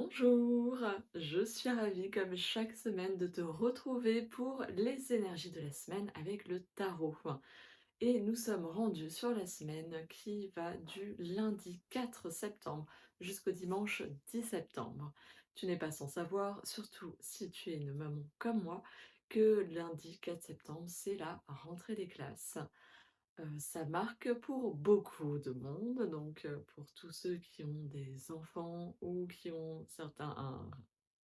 Bonjour, je suis ravie comme chaque semaine de te retrouver pour les énergies de la semaine avec le tarot. Et nous sommes rendus sur la semaine qui va du lundi 4 septembre jusqu'au dimanche 10 septembre. Tu n'es pas sans savoir, surtout si tu es une maman comme moi, que lundi 4 septembre, c'est la rentrée des classes. Ça marque pour beaucoup de monde, donc pour tous ceux qui ont des enfants ou qui ont certains un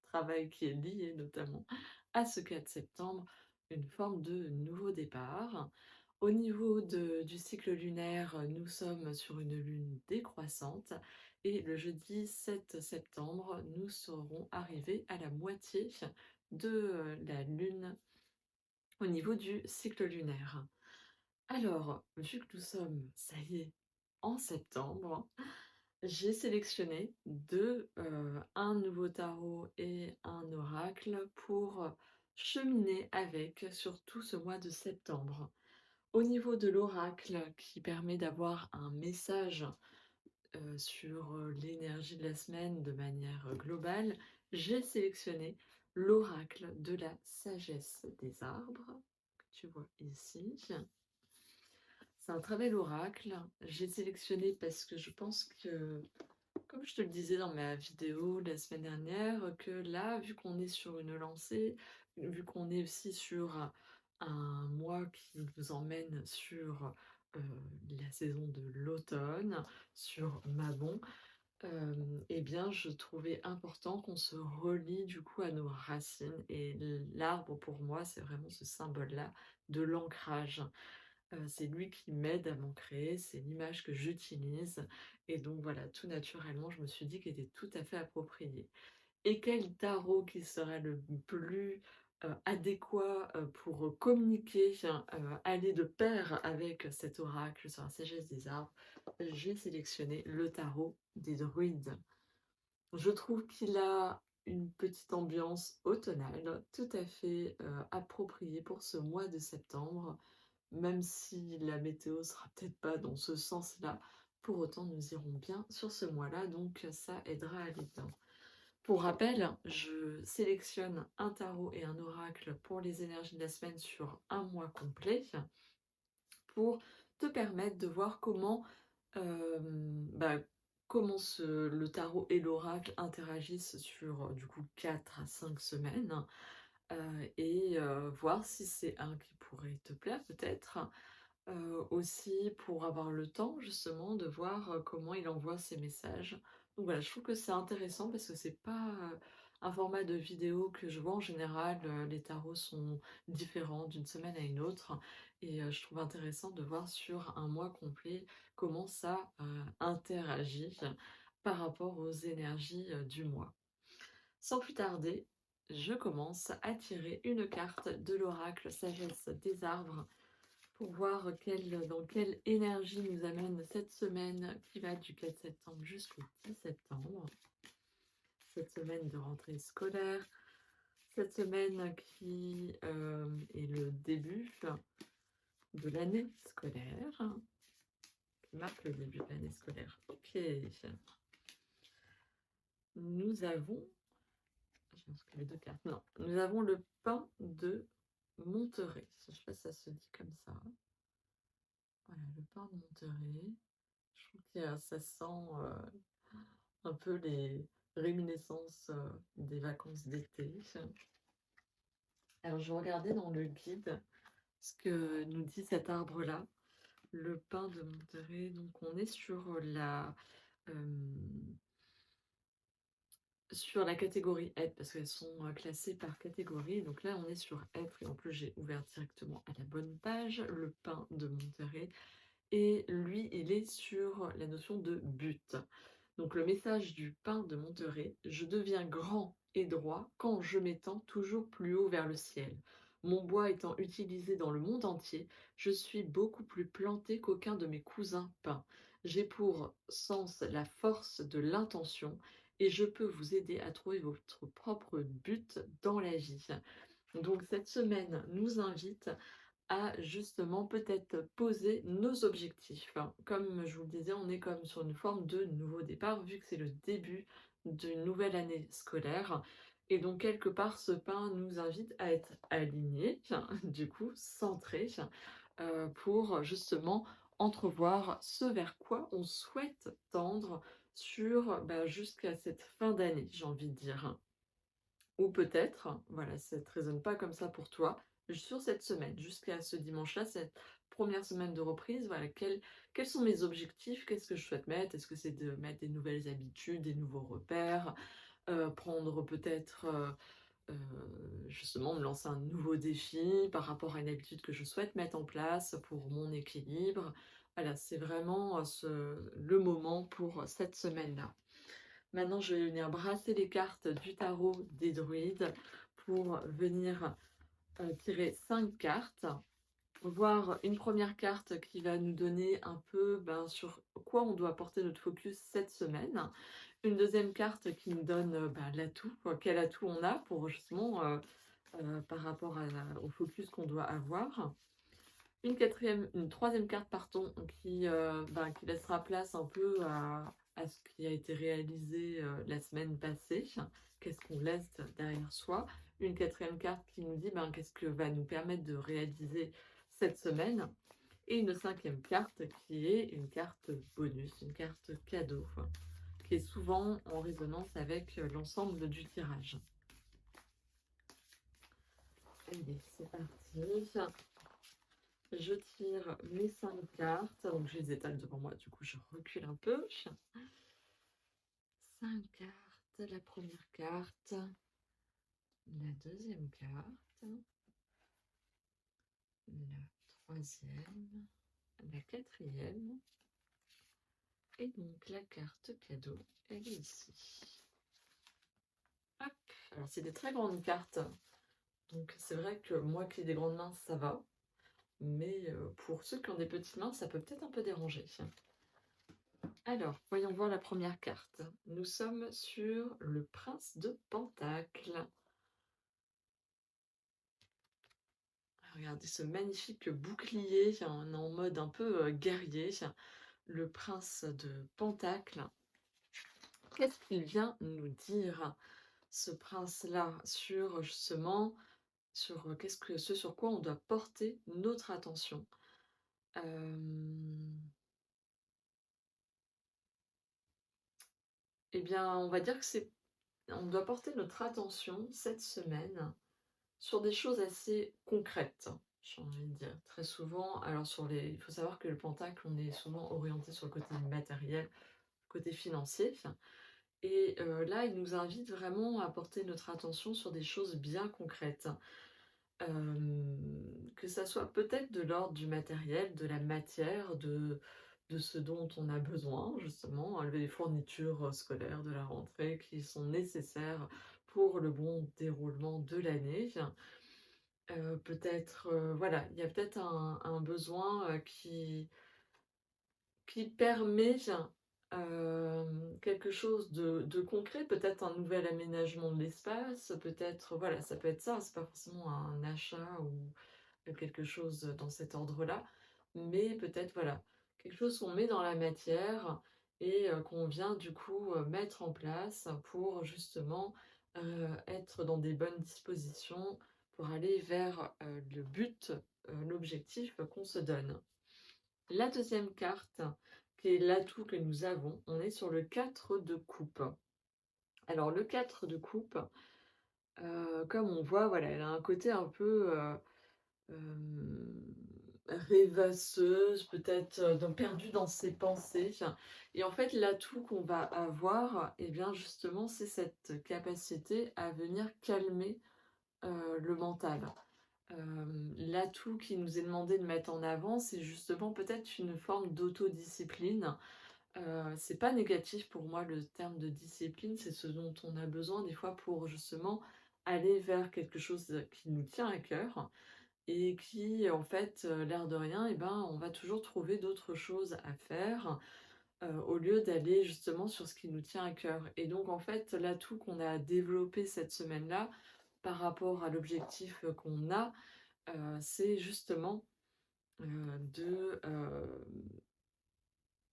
travail qui est lié notamment à ce 4 septembre, une forme de nouveau départ. Au niveau du cycle lunaire, nous sommes sur une lune décroissante et le jeudi 7 septembre, nous serons arrivés à la moitié de la lune au niveau du cycle lunaire. Alors, vu que nous sommes, ça y est, en septembre, j'ai sélectionné un nouveau tarot et un oracle pour cheminer avec sur tout ce mois de septembre. Au niveau de l'oracle qui permet d'avoir un message sur l'énergie de la semaine de manière globale, j'ai sélectionné l'oracle de la sagesse des arbres, que tu vois ici. C'est un très bel oracle. J'ai sélectionné parce que je pense que, comme je te le disais dans ma vidéo la semaine dernière, que là, vu qu'on est sur une lancée, vu qu'on est aussi sur un mois qui nous emmène sur euh, la saison de l'automne, sur Mabon, eh bien, je trouvais important qu'on se relie du coup à nos racines. Et l'arbre, pour moi, c'est vraiment ce symbole-là de l'ancrage. C'est lui qui m'aide à m'ancrer, c'est l'image que j'utilise et donc voilà, tout naturellement, je me suis dit qu'il était tout à fait approprié. Et quel tarot qui serait le plus, adéquat, pour communiquer, aller de pair avec cet oracle sur la sagesse des arbres? J'ai sélectionné le tarot des druides. Je trouve qu'il a une petite ambiance automnale, tout à fait, appropriée pour ce mois de septembre. Même si la météo sera peut-être pas dans ce sens-là, pour autant nous irons bien sur ce mois-là, donc ça aidera à aller bien. Pour rappel, je sélectionne un tarot et un oracle pour les énergies de la semaine sur un mois complet, pour te permettre de voir comment, euh, bah, le tarot et l'oracle interagissent sur du coup 4 à 5 semaines, et voir si c'est un qui pourrait te plaire peut-être. Aussi pour avoir le temps justement de voir, comment il envoie ses messages. Donc voilà, je trouve que c'est intéressant parce que c'est pas, un format de vidéo que je vois en général, les tarots sont différents d'une semaine à une autre et je trouve intéressant de voir sur un mois complet comment ça, interagit par rapport aux énergies, du mois. Sans plus tarder, je commence à tirer une carte de l'oracle sagesse des arbres pour voir dans quelle énergie nous amène cette semaine qui va du 4 septembre jusqu'au 10 septembre. Cette semaine de rentrée scolaire, cette semaine qui est le début de l'année scolaire, qui marque le début de l'année scolaire. Ok, nous avons, je pense que les deux cartes, non, nous avons le pain de Monterey. Je ne sais pas si ça se dit comme ça. Voilà, le pain de Monterey. Je trouve que ça sent un peu les réminiscences des vacances d'été. Alors, je regardais dans le guide ce que nous dit cet arbre-là, le pin de Monterey. Donc, on est sur la catégorie être, parce qu'elles sont classées par catégorie. Donc là, on est sur être, et en plus, j'ai ouvert directement à la bonne page, le pin de Monterey. Et lui, il est sur la notion de but. Donc le message du pin de Monterey: je deviens grand et droit quand je m'étends toujours plus haut vers le ciel. Mon bois étant utilisé dans le monde entier, je suis beaucoup plus planté qu'aucun de mes cousins pins. J'ai pour sens la force de l'intention et je peux vous aider à trouver votre propre but dans la vie. Donc cette semaine nous invite à justement peut-être poser nos objectifs. Comme je vous le disais, on est comme sur une forme de nouveau départ vu que c'est le début d'une nouvelle année scolaire. Et donc quelque part, ce pain nous invite à être alignés, du coup centrés, pour justement entrevoir ce vers quoi on souhaite tendre sur jusqu'à cette fin d'année, j'ai envie de dire. Ou peut-être, voilà, ça ne te résonne pas comme ça pour toi, sur cette semaine, jusqu'à ce dimanche-là, cette première semaine de reprise, voilà, quels sont mes objectifs? Qu'est-ce que je souhaite mettre? Est-ce que c'est de mettre des nouvelles habitudes, des nouveaux repères, prendre peut-être, justement me lancer un nouveau défi par rapport à une habitude que je souhaite mettre en place pour mon équilibre? Voilà, c'est vraiment, le moment pour cette semaine-là. Maintenant, je vais venir brasser les cartes du tarot des druides pour venir tirer 5 cartes. Voir une première carte qui va nous donner un peu sur quoi on doit porter notre focus cette semaine. Une deuxième carte qui nous donne l'atout, quel atout on a pour justement par rapport au focus qu'on doit avoir. Une troisième carte, pardon, qui laissera place un peu à ce qui a été réalisé la semaine passée. Qu'est-ce qu'on laisse derrière soi? Une quatrième carte qui nous dit qu'est-ce que va nous permettre de réaliser cette semaine. Et une cinquième carte qui est une carte bonus, une carte cadeau, qui est souvent en résonance avec l'ensemble du tirage. Allez, c'est parti. Je tire mes 5 cartes, donc je les étale devant moi, du coup je recule un peu. 5 cartes, la première carte, la deuxième carte, la troisième, la quatrième, et donc la carte cadeau, elle est ici. Hop, alors c'est des très grandes cartes, donc c'est vrai que moi qui ai des grandes mains, ça va, mais pour ceux qui ont des petites mains, ça peut peut-être un peu déranger. Alors, voyons voir la première carte. Nous sommes sur le prince de Pentacle. Regardez ce magnifique bouclier en mode un peu guerrier. Le prince de Pentacle. Qu'est-ce qu'il vient nous dire, ce prince-là, sur justement, sur ce sur quoi on doit porter notre attention? Eh bien, on va dire que on doit porter notre attention cette semaine sur des choses assez concrètes, j'ai envie de dire. Très souvent, alors il faut savoir que le pentacle, on est souvent orienté sur le côté matériel, côté financier. Et là, il nous invite vraiment à porter notre attention sur des choses bien concrètes. Que ça soit peut-être de l'ordre du matériel, de la matière, de ce dont on a besoin, justement, les fournitures scolaires de la rentrée qui sont nécessaires pour le bon déroulement de l'année. Peut-être, voilà, il y a peut-être un besoin qui permet quelque chose de concret, peut-être un nouvel aménagement de l'espace, peut-être, voilà, ça peut être ça, c'est pas forcément un achat ou quelque chose dans cet ordre-là, mais peut-être, voilà, quelque chose qu'on met dans la matière et qu'on vient du coup mettre en place pour justement être dans des bonnes dispositions pour aller vers le but, l'objectif qu'on se donne. La deuxième carte, qui est l'atout que nous avons, on est sur le 4 de coupe. Alors le 4 de coupe, comme on voit, voilà, elle a un côté un peu rêvasseuse, peut-être perdue dans ses pensées. Et en fait, l'atout qu'on va avoir, et bien justement, c'est cette capacité à venir calmer le mental. L'atout qui nous est demandé de mettre en avant, c'est justement peut-être une forme d'autodiscipline. C'est pas négatif pour moi le terme de discipline, c'est ce dont on a besoin des fois pour justement aller vers quelque chose qui nous tient à cœur et qui en fait, l'air de rien on va toujours trouver d'autres choses à faire, au lieu d'aller justement sur ce qui nous tient à cœur. Et donc en fait, l'atout qu'on a développé cette semaine-là, par rapport à l'objectif qu'on a, c'est justement, de,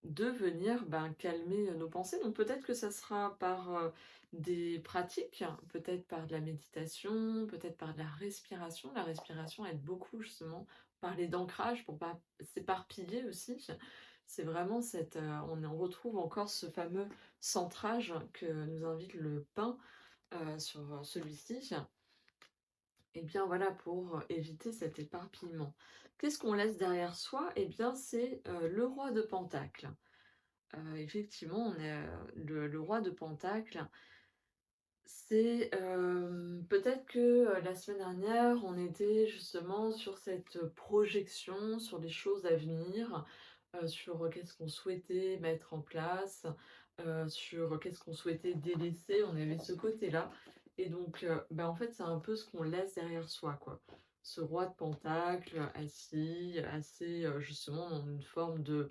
de venir, ben, calmer, nos pensées. Donc peut-être que ça sera par, des pratiques, peut-être par de la méditation, peut-être par de la respiration. La respiration aide beaucoup justement, parler d'ancrage pour pas s'éparpiller aussi. C'est vraiment cette, on retrouve encore ce fameux centrage que nous invite le pain, sur, celui-ci. Et bien voilà, pour éviter cet éparpillement. Qu'est-ce qu'on laisse derrière soi? Et bien c'est, le roi de Pentacle. Effectivement, on est, le roi de Pentacle, c'est, peut-être que, la semaine dernière, on était justement sur cette projection sur les choses à venir, sur, qu'est-ce qu'on souhaitait mettre en place, sur, qu'est-ce qu'on souhaitait délaisser. On avait ce côté-là et donc, bah, en fait, c'est un peu ce qu'on laisse derrière soi, quoi. Ce roi de Pentacle, assis, assez, justement dans une forme de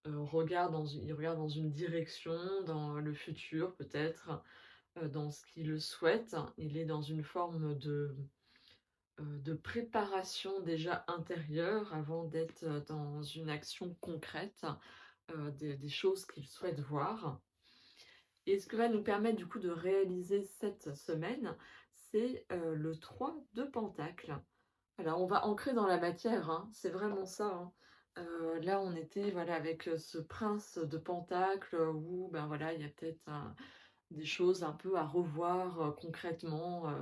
il regarde dans une direction, dans le futur peut-être, dans ce qu'il souhaite. Il est dans une forme de préparation déjà intérieure avant d'être, dans une action concrète, des choses qu'il souhaite voir. Et ce que va nous permettre du coup de réaliser cette semaine, c'est, le 3 de Pentacle. Alors, on va ancrer dans la matière, hein, c'est vraiment ça, hein. Là, on était, voilà, avec, ce prince de Pentacle, où, ben, voilà, il y a peut-être des choses un peu à revoir, concrètement,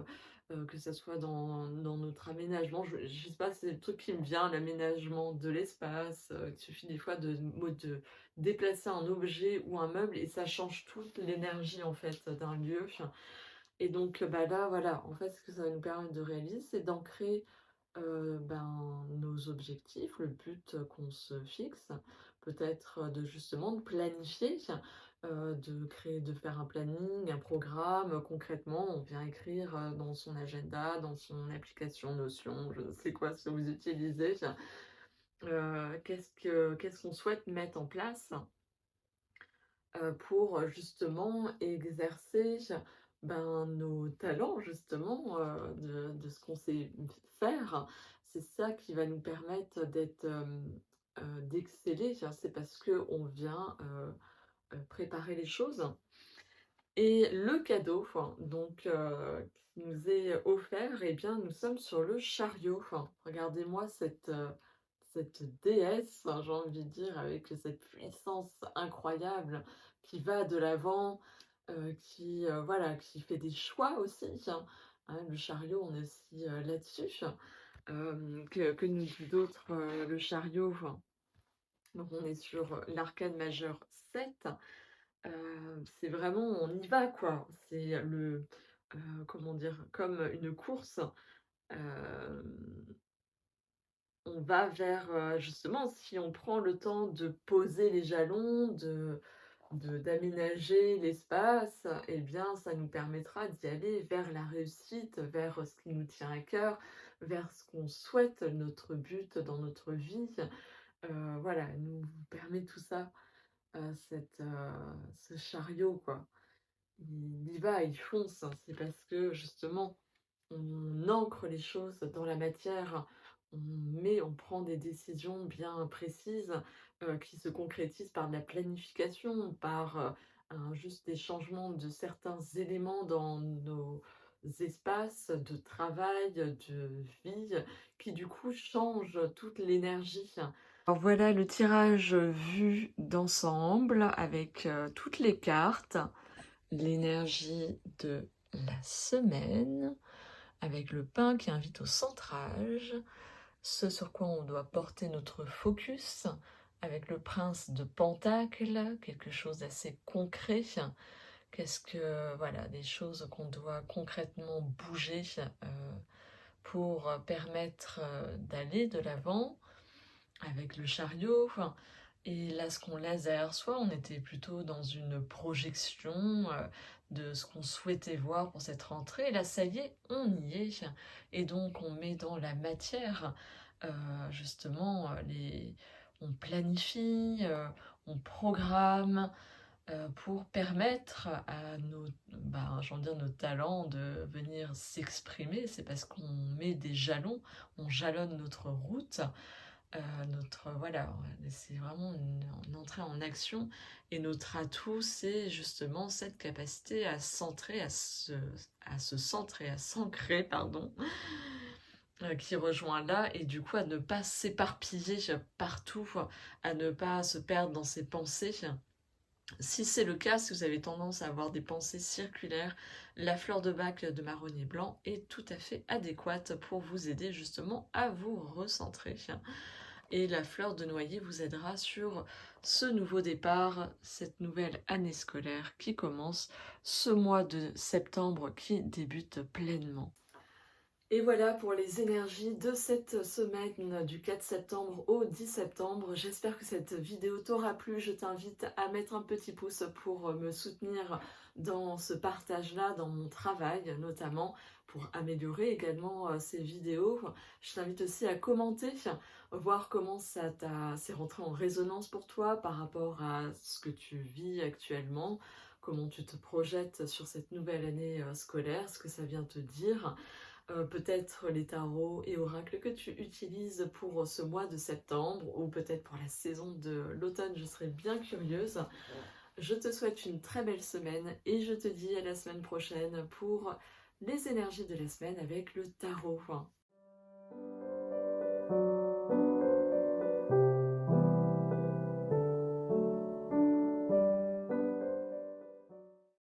que ça soit dans notre aménagement. Je sais pas, c'est le truc qui me vient, l'aménagement de l'espace, il suffit des fois de déplacer un objet ou un meuble et ça change toute l'énergie, en fait, d'un lieu. Et donc, bah, là, voilà, en fait, ce que ça va nous permettre de réaliser, c'est d'ancrer ben, nos objectifs, le but, qu'on se fixe, peut-être, de justement de planifier, de créer de faire un planning, un programme, concrètement, on vient écrire, dans son agenda, dans son application Notion, je ne sais quoi, ce que vous utilisez, qu'est-ce qu'on souhaite mettre en place pour, justement exercer, ben, nos talents justement, de ce qu'on sait faire. C'est ça qui va nous permettre d'être, d'exceller, c'est parce qu'on vient, préparer les choses et le cadeau, enfin, donc qui nous est offert et bien, nous sommes sur le chariot. Enfin, regardez-moi cette déesse, hein, j'ai envie de dire, avec cette puissance incroyable qui va de l'avant, qui, voilà, qui fait des choix aussi, hein. Le chariot, on est aussi, là-dessus. Que nous dit d'autre, le chariot? Enfin, donc on est sur, l'arcane majeur 7. C'est vraiment on y va quoi. C'est comment dire? Comme une course, hem, on va vers, justement si on prend le temps de poser les jalons, d'aménager l'espace et bien ça nous permettra d'y aller vers la réussite, vers, ce qui nous tient à cœur, vers ce qu'on souhaite, notre but dans notre vie. Voilà, elle nous permet tout ça, ce chariot quoi. Il y va, il fonce, hein. C'est parce que justement, on ancre les choses dans la matière, on prend des décisions bien précises, qui se concrétisent par de la planification, par, juste des changements de certains éléments dans nos espaces de travail, de vie, qui du coup changent toute l'énergie. Alors voilà le tirage, vu d'ensemble avec, toutes les cartes. L'énergie de la semaine, avec le pain qui invite au centrage, ce sur quoi on doit porter notre focus, avec le prince de Pentacle, quelque chose d'assez concret. Qu'est-ce que, voilà, des choses qu'on doit concrètement bouger pour permettre d'aller de l'avant avec le chariot. Enfin, et là, ce qu'on laisse derrière soi, on était plutôt dans une projection de ce qu'on souhaitait voir pour cette rentrée. Et là, ça y est, on y est. Et donc, on met dans la matière, justement, on planifie, on programme, pour permettre à j'ai envie de dire nos talents de venir s'exprimer. C'est parce qu'on met des jalons, on jalonne notre route, voilà, c'est vraiment une entrée en action et notre atout, c'est justement cette capacité à centrer, à se centrer, à s'ancrer, pardon, qui rejoint là et du coup à ne pas s'éparpiller partout, à ne pas se perdre dans ses pensées. Si c'est le cas, si vous avez tendance à avoir des pensées circulaires, la fleur de bac de marronnier blanc est tout à fait adéquate pour vous aider justement à vous recentrer. Et la fleur de noyer vous aidera sur ce nouveau départ, cette nouvelle année scolaire qui commence, ce mois de septembre qui débute pleinement. Et voilà pour les énergies de cette semaine du 4 septembre au 10 septembre. J'espère que cette vidéo t'aura plu. Je t'invite à mettre un petit pouce pour me soutenir dans ce partage-là, dans mon travail notamment, pour améliorer également ces vidéos. Je t'invite aussi à commenter, voir comment c'est rentré en résonance pour toi par rapport à ce que tu vis actuellement, comment tu te projettes sur cette nouvelle année scolaire, ce que ça vient te dire. Peut-être les tarots et oracles que tu utilises pour ce mois de septembre ou peut-être pour la saison de l'automne, je serais bien curieuse. Je te souhaite une très belle semaine et je te dis à la semaine prochaine pour les énergies de la semaine avec le tarot.